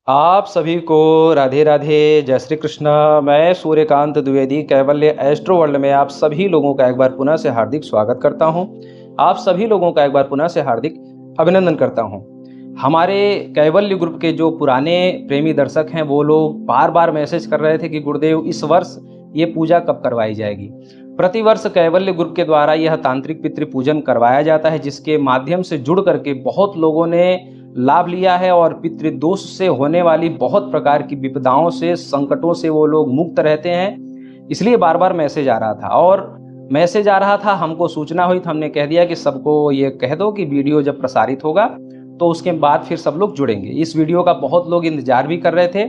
आप सभी को राधे राधे, जय श्री कृष्ण। मैं सूर्यकांत द्विवेदी कैवल्य एस्ट्रो वर्ल्ड में आप सभी लोगों का एक बार पुनः से हार्दिक स्वागत करता हूं। आप सभी लोगों का एक बार पुनः से हार्दिक अभिनंदन करता हूं। हमारे कैवल्य ग्रुप के जो पुराने प्रेमी दर्शक हैं वो लोग बार बार मैसेज कर रहे थे कि गुरुदेव इस वर्ष ये पूजा कब करवाई जाएगी। प्रतिवर्ष कैवल्य ग्रुप के द्वारा यह तांत्रिक पितृ पूजन करवाया जाता है, जिसके माध्यम से जुड़ करके बहुत लोगों ने लाभ लिया है और पितृदोष से होने वाली बहुत प्रकार की विपदाओं से, संकटों से वो लोग मुक्त रहते हैं। इसलिए बार बार मैसेज आ रहा था और मैसेज आ रहा था, हमको सूचना हुई तो हमने कह दिया कि सबको ये कह दो कि वीडियो जब प्रसारित होगा तो उसके बाद फिर सब लोग जुड़ेंगे। इस वीडियो का बहुत लोग इंतजार भी कर रहे थे।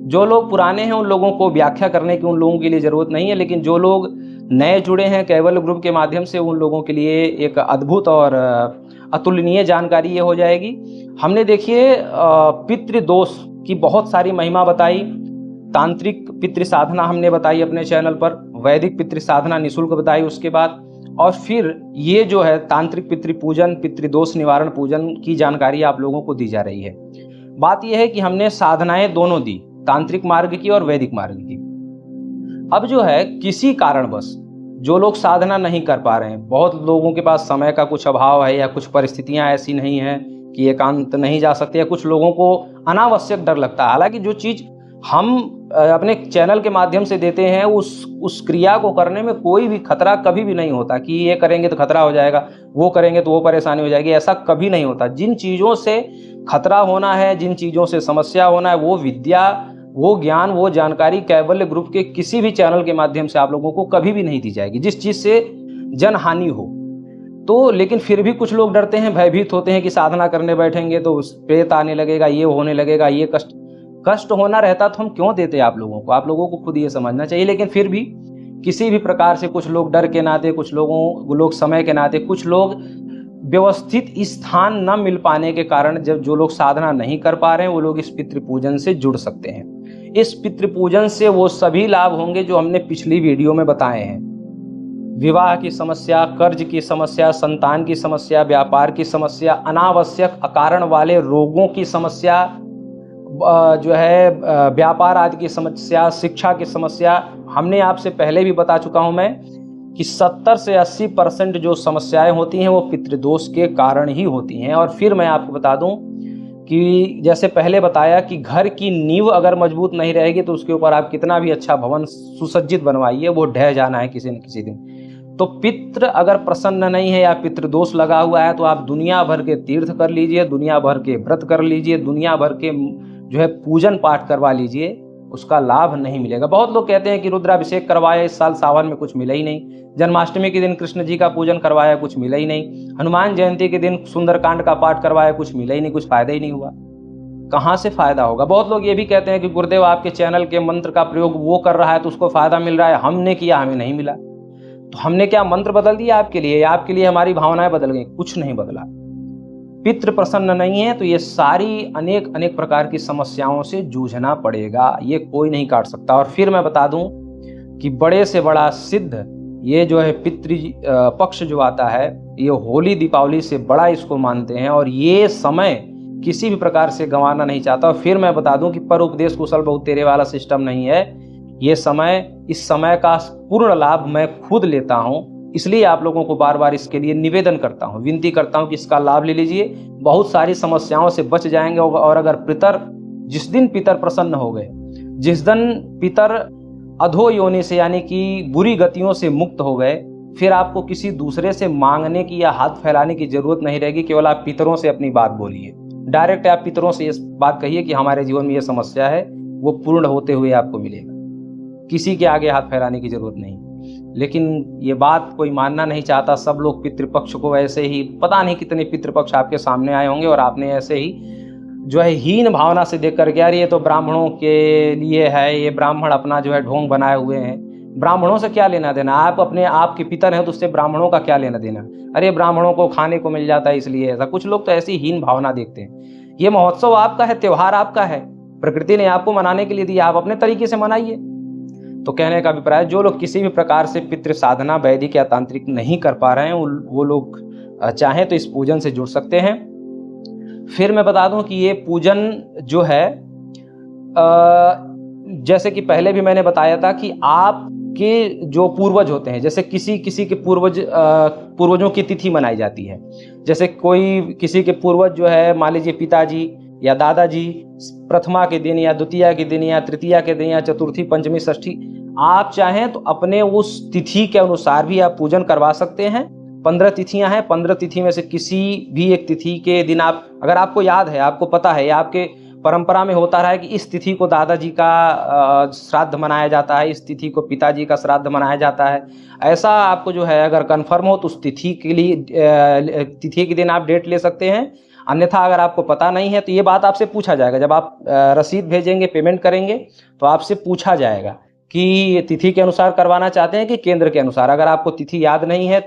जो लोग पुराने हैं उन लोगों को व्याख्या करने की उन लोगों के लिए ज़रूरत नहीं है, लेकिन जो लोग नए जुड़े हैं कैवल्य ग्रुप के माध्यम से उन लोगों के लिए एक अद्भुत और अतुलनीय जानकारी ये हो जाएगी। हमने देखिए पितृदोष की बहुत सारी महिमा बताई, तांत्रिक पितृ साधना हमने बताई अपने चैनल पर, वैदिक पितृ साधना निःशुल्क बताई उसके बाद, और फिर ये जो है तांत्रिक पितृ पूजन, पितृदोष निवारण पूजन की जानकारी आप लोगों को दी जा रही है। बात यह है कि हमने साधनाएं दोनों दी, तांत्रिक मार्ग की और वैदिक मार्ग की। अब जो है किसी कारणवश जो लोग साधना नहीं कर पा रहे हैं, बहुत लोगों के पास समय का कुछ अभाव है या कुछ परिस्थितियां ऐसी नहीं है कि एकांत नहीं जा सकते, या कुछ लोगों को अनावश्यक डर लगता है। हालांकि जो चीज़ हम अपने चैनल के माध्यम से देते हैं उस क्रिया को करने में कोई भी खतरा कभी भी नहीं होता कि ये करेंगे तो खतरा हो जाएगा, वो करेंगे तो वो परेशानी हो जाएगी, ऐसा कभी नहीं होता। जिन चीज़ों से खतरा होना है, जिन चीज़ों से समस्या होना है, वो विद्या, वो ज्ञान, वो जानकारी कैवल्य ग्रुप के किसी भी चैनल के माध्यम से आप लोगों को कभी भी नहीं दी जाएगी, जिस चीज़ से जनहानि हो। तो लेकिन फिर भी कुछ लोग डरते हैं, भयभीत होते हैं कि साधना करने बैठेंगे तो प्रेत आने लगेगा, ये होने लगेगा, ये कष्ट होना रहता तो हम क्यों देते आप लोगों को। आप लोगों को खुद ये समझना चाहिए। लेकिन फिर भी किसी भी प्रकार से कुछ लोग डर के नाते, कुछ लोग समय के नाते, कुछ लोग व्यवस्थित स्थान न मिल पाने के कारण जब जो लोग साधना नहीं कर पा रहे हैं वो लोग इस पितृ पूजन से जुड़ सकते हैं। इस पितृ पूजन से वो सभी लाभ होंगे जो हमने पिछली वीडियो में बताए हैं। विवाह की समस्या, कर्ज की समस्या, संतान की समस्या, व्यापार की समस्या, अनावश्यक अकारण वाले रोगों की समस्या, जो है व्यापार आदि की समस्या, शिक्षा की समस्या। हमने आपसे पहले भी बता चुका हूं मैं कि 70 से 80% जो समस्याएं होती हैं वो पितृदोष के कारण ही होती हैं। और फिर मैं आपको बता दूं कि जैसे पहले बताया कि घर की नींव अगर मजबूत नहीं रहेगी तो उसके ऊपर आप कितना भी अच्छा भवन सुसज्जित बनवाइए, वो ढह जाना है किसी न किसी दिन। तो पितृ अगर प्रसन्न नहीं है या पितृदोष लगा हुआ है तो आप दुनिया भर के तीर्थ कर लीजिए, दुनिया भर के व्रत कर लीजिए, दुनिया भर के जो है पूजन पाठ करवा लीजिए, उसका लाभ नहीं मिलेगा। बहुत लोग कहते हैं कि रुद्राभिषेक करवाया, इस साल सावन में कुछ मिला ही नहीं। जन्माष्टमी के दिन कृष्ण जी का पूजन करवाया, कुछ मिला ही नहीं। हनुमान जयंती के दिन सुंदरकांड का पाठ करवाया, कुछ मिला ही नहीं, कुछ फायदा ही नहीं हुआ। कहाँ से फायदा होगा। बहुत लोग ये भी कहते हैं कि गुरुदेव आपके चैनल के मंत्र का प्रयोग वो कर रहा है तो उसको फायदा मिल रहा है, हमने किया हमें नहीं मिला। तो हमने क्या मंत्र बदल दिया आपके लिए, या आपके लिए हमारी भावनाएं बदल गई? कुछ नहीं बदला। पितृ प्रसन्न नहीं है तो ये सारी अनेक प्रकार की समस्याओं से जूझना पड़ेगा, ये कोई नहीं काट सकता। और फिर मैं बता दूं कि बड़े से बड़ा सिद्ध ये जो है पितृ पक्ष जो आता है, ये होली दीपावली से बड़ा इसको मानते हैं और ये समय किसी भी प्रकार से गंवाना नहीं चाहता। और फिर मैं बता दूं कि पर उपदेश कुशल बहुत तेरे वाला सिस्टम नहीं है। ये समय, इस समय का पूर्ण लाभ मैं खुद लेता हूं, इसलिए आप लोगों को बार बार इसके लिए निवेदन करता हूं, विनती करता हूं कि इसका लाभ ले लीजिए। बहुत सारी समस्याओं से बच जाएंगे। और अगर जिस दिन पितर प्रसन्न हो गए, जिस दिन पितर अधो योनि से यानी कि बुरी गतियों से मुक्त हो गए, फिर आपको किसी दूसरे से मांगने की या हाथ फैलाने की जरूरत नहीं रहेगी। केवल आप पितरों से अपनी बात बोलिए, डायरेक्ट आप पितरों से इस बात कहिए कि हमारे जीवन में ये समस्या है, वो पूर्ण होते हुए आपको मिलेगा। किसी के आगे हाथ फैलाने की जरूरत नहीं। लेकिन ये बात कोई मानना नहीं चाहता। सब लोग पितृपक्ष को ऐसे ही, पता नहीं कितने पितृपक्ष आपके सामने आए होंगे और आपने ऐसे ही जो है हीन भावना से देख करके, यार ये तो ब्राह्मणों के लिए है, ये ब्राह्मण अपना जो है ढोंग बनाए हुए हैं, ब्राह्मणों से क्या लेना देना। आप अपने आप के पितर हैं तो उससे ब्राह्मणों का क्या लेना देना। अरे ब्राह्मणों को खाने को मिल जाता है इसलिए ऐसा। कुछ लोग तो ऐसी हीन भावना देखते हैं। ये महोत्सव आपका है, त्योहार आपका है, प्रकृति ने आपको मनाने के लिए दिया, आप अपने तरीके से मनाइए। तो कहने का अभिप्राय, जो लोग किसी भी प्रकार से पितृ साधना वैदिक या तांत्रिक नहीं कर पा रहे हैं वो लोग चाहें तो इस पूजन से जुड़ सकते हैं। फिर मैं बता दूं कि ये पूजन जो है जैसे कि पहले भी मैंने बताया था कि आपके जो पूर्वज होते हैं, जैसे किसी किसी के पूर्वजों की तिथि मनाई जाती है। जैसे कोई किसी के पूर्वज जो है, मान लीजिए पिताजी या दादाजी, प्रथमा के दिन या द्वितीया के दिन या तृतीया के दिन या चतुर्थी, पंचमी, षष्ठी, आप चाहें तो अपने उस तिथि के अनुसार भी आप पूजन करवा सकते हैं। 15 तिथियां हैं, 15 तिथि में से किसी भी एक तिथि के दिन आप, अगर आपको याद है, आपको पता है, या आपके परंपरा में होता रहा है कि इस तिथि को दादाजी का श्राद्ध मनाया जाता है, इस तिथि को पिताजी का श्राद्ध मनाया जाता है, ऐसा आपको जो है अगर कंफर्म हो तो उस तिथि के लिए तिथि के दिन आप डेट ले सकते हैं। अन्यथा अगर आपको पता नहीं है तो ये बात आपसे पूछा जाएगा, जब आप रसीद भेजेंगे, पेमेंट करेंगे, तो आपसे पूछा जाएगा कि तिथि के अनुसार करवाना चाहते हैं कि केंद्र के अनुसार। अगर आपको तिथि याद नहीं है,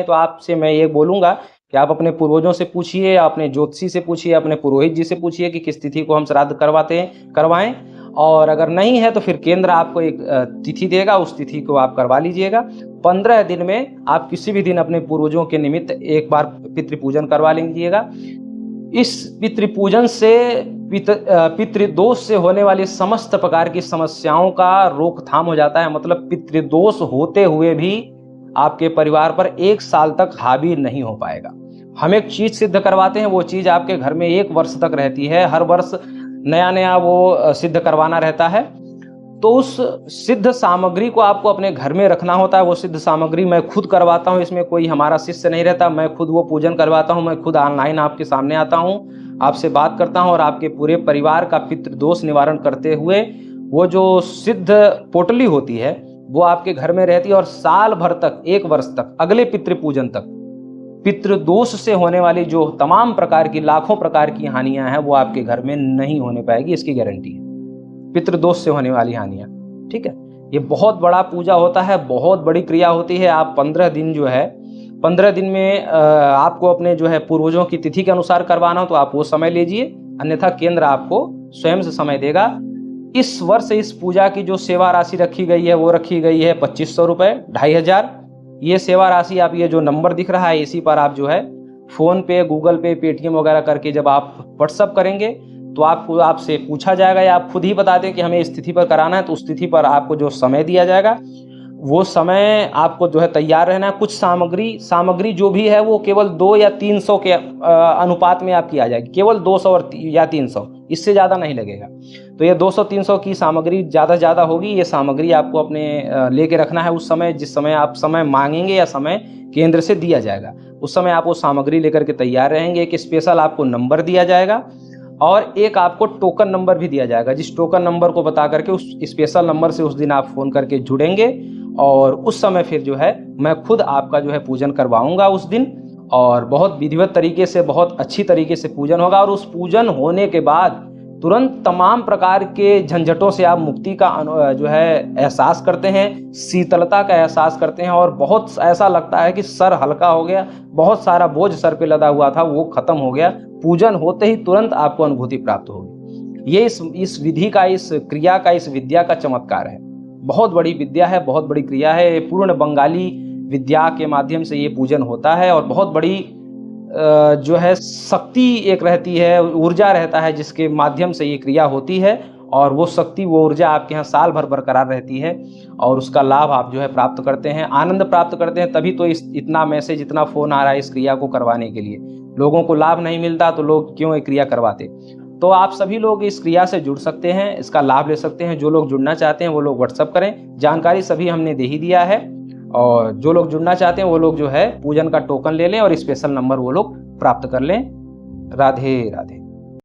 तो आपसे मैं ये बोलूँगा कि आप अपने पूर्वजों से पूछिए, अपने ज्योतिषी से पूछिए, अपने पुरोहित जी से पूछिए कि किस तिथि को हम श्राद्ध करवाएं। और अगर नहीं है तो फिर केंद्र आपको एक तिथि देगा, उस तिथि को आप करवा लीजिएगा। 15 दिन में आप किसी भी दिन अपने पूर्वजों के निमित्त एक बार पितृपूजन करवा लीजिएगा। इस पितृपूजन से पितृदोष से होने वाली समस्त प्रकार की समस्याओं का रोकथाम हो जाता है। मतलब पितृदोष होते हुए भी आपके परिवार पर 1 साल तक हावी नहीं हो पाएगा। हम एक चीज सिद्ध करवाते हैं, वो चीज आपके घर में 1 वर्ष तक रहती है। हर वर्ष नया नया वो सिद्ध करवाना रहता है। तो उस सिद्ध सामग्री को आपको अपने घर में रखना होता है। वो सिद्ध सामग्री मैं खुद करवाता हूँ, इसमें कोई हमारा शिष्य नहीं रहता, मैं खुद वो पूजन करवाता हूँ। मैं खुद ऑनलाइन आपके सामने आता हूँ, आपसे बात करता हूँ और आपके पूरे परिवार का पितृदोष निवारण करते हुए वो जो सिद्ध पोटली होती है वो आपके घर में रहती है। और साल भर तक, 1 वर्ष तक, अगले पितृपूजन तक पितृदोष से होने वाली जो तमाम प्रकार की, लाखों प्रकार की हानियां हैं वो आपके घर में नहीं होने पाएगी, इसकी गारंटी है। पितृदोष से होने वाली हानियां, ठीक है। ये बहुत बड़ा पूजा होता है, बहुत बड़ी क्रिया होती है। आप 15 दिन जो है, 15 दिन में आपको अपने जो है पूर्वजों की तिथि के अनुसार करवाना हो तो आप वो समय लीजिए, अन्यथा केंद्र आपको स्वयं से समय देगा। इस वर्ष इस पूजा की जो सेवा राशि रखी गई है वो रखी गई है 2500 रुपये, 2500। ये सेवा राशि आप, ये जो नंबर दिख रहा है इसी पर आप जो है फोन पे, गूगल पे, पेटीएम वगैरह करके जब आप व्हाट्सअप करेंगे तो आपसे पूछा जाएगा, या आप खुद ही बता दें कि हमें इस तिथि पर कराना है, तो उस तिथि पर आपको जो समय दिया जाएगा वो समय आपको जो है तैयार रहना है। कुछ सामग्री जो भी है वो केवल 2 या 300 के अनुपात में आपकी आ जाएगी, केवल 200 या 300, इससे ज़्यादा नहीं लगेगा। तो ये 200-300 की सामग्री ज़्यादा से ज़्यादा होगी। ये सामग्री आपको अपने लेके रखना है। उस समय, जिस समय आप समय मांगेंगे या समय केंद्र से दिया जाएगा, उस समय आप वो सामग्री लेकर के तैयार रहेंगे। एक स्पेशल आपको नंबर दिया जाएगा और एक आपको टोकन नंबर भी दिया जाएगा, जिस टोकन नंबर को बता करके उस स्पेशल नंबर से उस दिन आप फ़ोन करके जुड़ेंगे और उस समय फिर जो है मैं खुद आपका जो है पूजन करवाऊंगा उस दिन। और बहुत विधिवत तरीके से, बहुत अच्छी तरीके से पूजन होगा। और उस पूजन होने के बाद तुरंत तमाम प्रकार के झंझटों से आप मुक्ति का जो है एहसास करते हैं, शीतलता का एहसास करते हैं और बहुत ऐसा लगता है कि सर हल्का हो गया, बहुत सारा बोझ सर पे लदा हुआ था वो खत्म हो गया। पूजन होते ही तुरंत आपको अनुभूति प्राप्त होगी। ये इस विधि का, इस क्रिया का, इस विद्या का चमत्कार है। बहुत बड़ी विद्या है, बहुत बड़ी क्रिया है। पूर्ण बंगाली विद्या के माध्यम से ये पूजन होता है और बहुत बड़ी जो है शक्ति एक रहती है, ऊर्जा रहता है जिसके माध्यम से ये क्रिया होती है। और वो शक्ति, वो ऊर्जा आपके यहाँ साल भर बरकरार रहती है और उसका लाभ आप जो है प्राप्त करते हैं, आनंद प्राप्त करते हैं। तभी तो इतना मैसेज, इतना फ़ोन आ रहा है इस क्रिया को करवाने के लिए। लोगों को लाभ नहीं मिलता तो लोग क्यों ये क्रिया करवाते। तो आप सभी लोग इस क्रिया से जुड़ सकते हैं, इसका लाभ ले सकते हैं। जो लोग जुड़ना चाहते हैं वो लोग व्हाट्सअप करें, जानकारी सभी हमने दे ही दिया है। और जो लोग जुड़ना चाहते हैं वो लोग जो है पूजन का टोकन ले लें और स्पेशल नंबर वो लोग प्राप्त कर लें। राधे राधे।